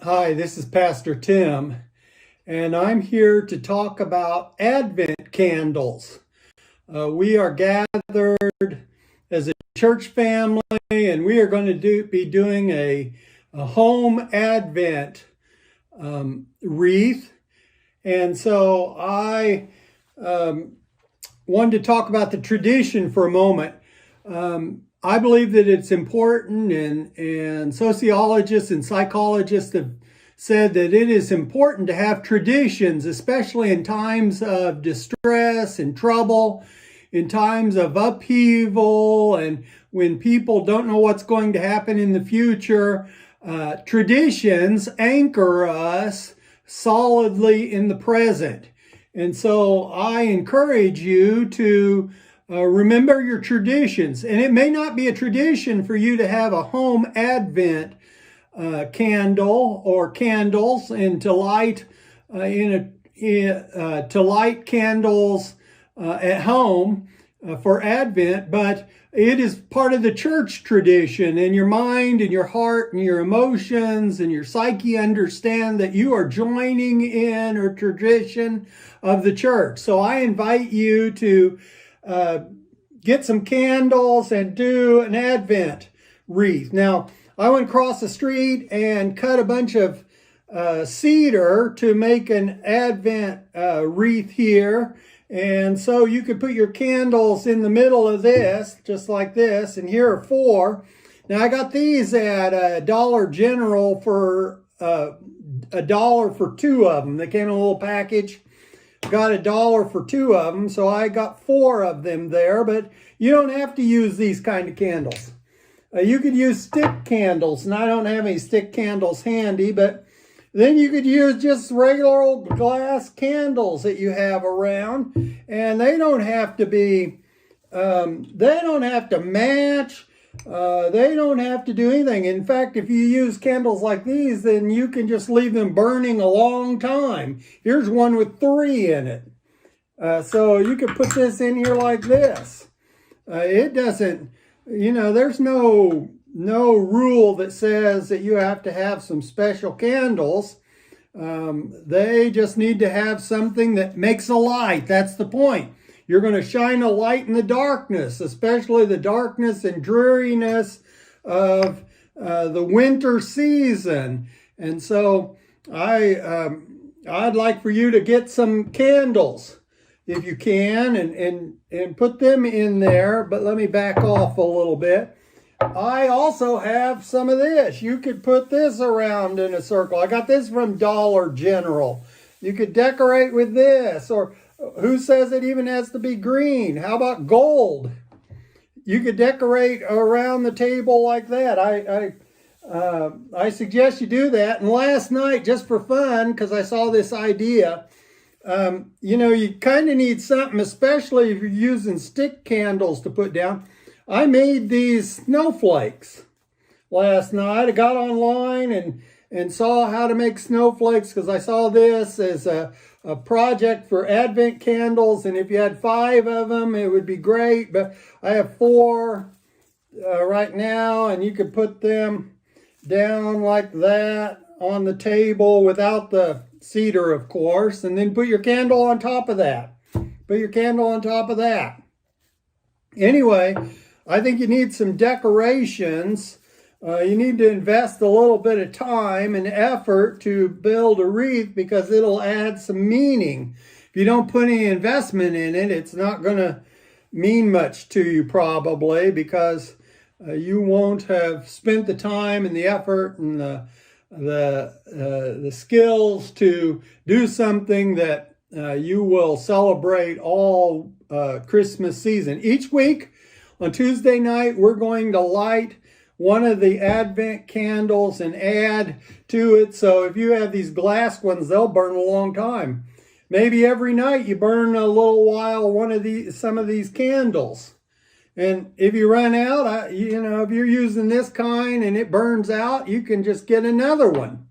Hi, this is Pastor Tim, and I'm here to talk about Advent candles. We are gathered as a church family, and we are going to be doing a home Advent wreath. And so I wanted to talk about the tradition for a moment. I believe that it's important, and sociologists and psychologists have said that it is important to have traditions, especially in times of distress and trouble, in times of upheaval, and when people don't know what's going to happen in the future. Traditions anchor us solidly in the present. And so I encourage you to remember your traditions. And it may not be a tradition for you to have a home Advent candle or candles, and to light candles at home for Advent, but it is part of the church tradition, and your mind and your heart and your emotions and your psyche understand that you are joining in a tradition of the church. So I invite you to get some candles and do an Advent wreath. Now, I went across the street and cut a bunch of cedar to make an Advent wreath here. And so you could put your candles in the middle of this, just like this. And here are 4. Now, I got these at Dollar General for $1 for 2 of them. They came in a little package. Got $1 for 2 of them, so I got 4 of them there. But you don't have to use these kind of candles. You could use stick candles, and I don't have any stick candles handy, but then you could use just regular old glass candles that you have around, and they don't have to be, they don't have to match, they don't have to do anything. In fact, if you use candles like these, then you can just leave them burning a long time. Here's one with 3 in it. So you could put this in here like this. It doesn't, there's no rule that says that you have to have some special candles. They just need to have something that makes a light. That's the point. You're going to shine a light in the darkness, especially the darkness and dreariness of the winter season. And so I'd like for you to get some candles if you can, and put them in there. But let me back off a little bit. I also have some of this. You could put this around in a circle. I got this from Dollar General. You could decorate with this, or who says it even has to be green? How about gold? You could decorate around the table like that. I suggest you do that. And last night, just for fun, because I saw this idea, you kind of need something, especially if you're using stick candles to put down. I made these snowflakes last night. I got online and saw how to make snowflakes, because I saw this as a project for Advent candles. And if you had 5 of them, it would be great. But I have 4 right now, and you could put them down like that on the table without the cedar, of course, and then put your candle on top of that. Put your candle on top of that. Anyway, I think you need some decorations. You need to invest a little bit of time and effort to build a wreath, because it'll add some meaning. If you don't put any investment in it, it's not going to mean much to you probably, because you won't have spent the time and the effort and the skills to do something that you will celebrate all Christmas season. Each week on Tuesday night, we're going to light one of the Advent candles and add to it. So if you have these glass ones, they'll burn a long time. Maybe every night you burn a little while some of these candles. And if you run out, if you're using this kind and it burns out, you can just get another one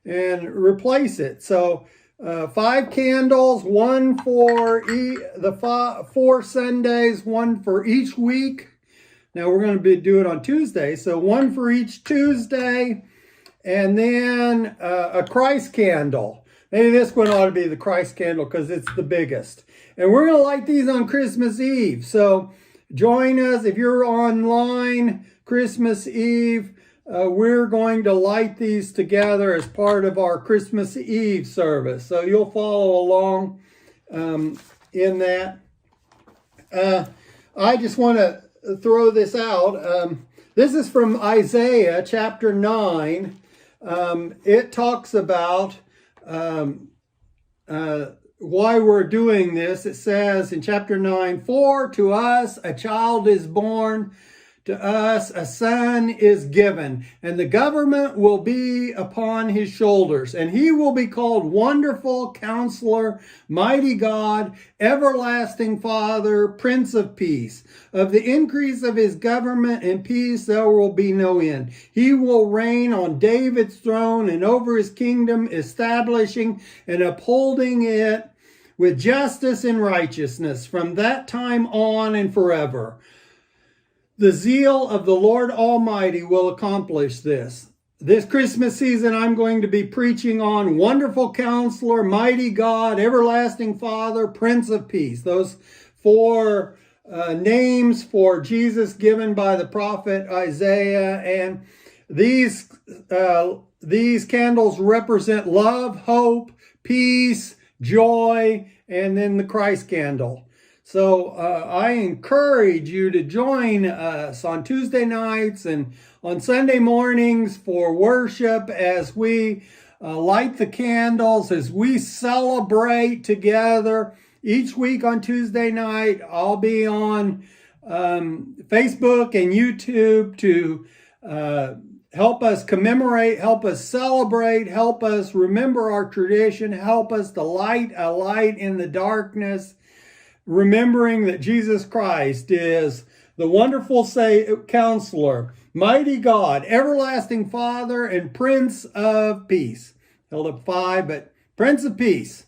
and replace it. So 5 candles, 1 for the 4 Sundays, 1 for each week. Now we're going to do it on Tuesday, so 1 for each Tuesday, and then a Christ candle. Maybe this one ought to be the Christ candle because it's the biggest. And we're going to light these on Christmas Eve. So join us if you're online Christmas Eve. We're going to light these together as part of our Christmas Eve service. So you'll follow along in that. I just want to throw this out. This is from Isaiah chapter 9. It talks about why we're doing this. It says in chapter 9, "For to us a child is born, to us a son is given, and the government will be upon his shoulders, and he will be called Wonderful Counselor, Mighty God, Everlasting Father, Prince of Peace. Of the increase of his government and peace there will be no end. He will reign on David's throne and over his kingdom, establishing and upholding it with justice and righteousness from that time on and forever. The zeal of the Lord Almighty will accomplish this." This Christmas season, I'm going to be preaching on Wonderful Counselor, Mighty God, Everlasting Father, Prince of Peace. Those four names for Jesus given by the prophet Isaiah. And these candles represent love, hope, peace, joy, and then the Christ candle. So I encourage you to join us on Tuesday nights and on Sunday mornings for worship as we light the candles, as we celebrate together. Each week on Tuesday night, I'll be on Facebook and YouTube to help us commemorate, help us celebrate, help us remember our tradition, help us to light a light in the darkness, remembering that Jesus Christ is the Wonderful Counselor, Mighty God, Everlasting Father, and Prince of Peace. Held up 5, but Prince of Peace.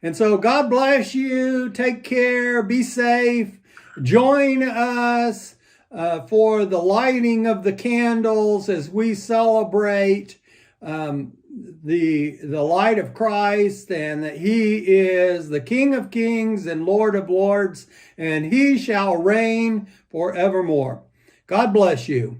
And so God bless you. Take care. Be safe. Join us for the lighting of the candles as we celebrate the light of Christ, and that he is the King of Kings and Lord of Lords, and he shall reign forevermore. God bless you.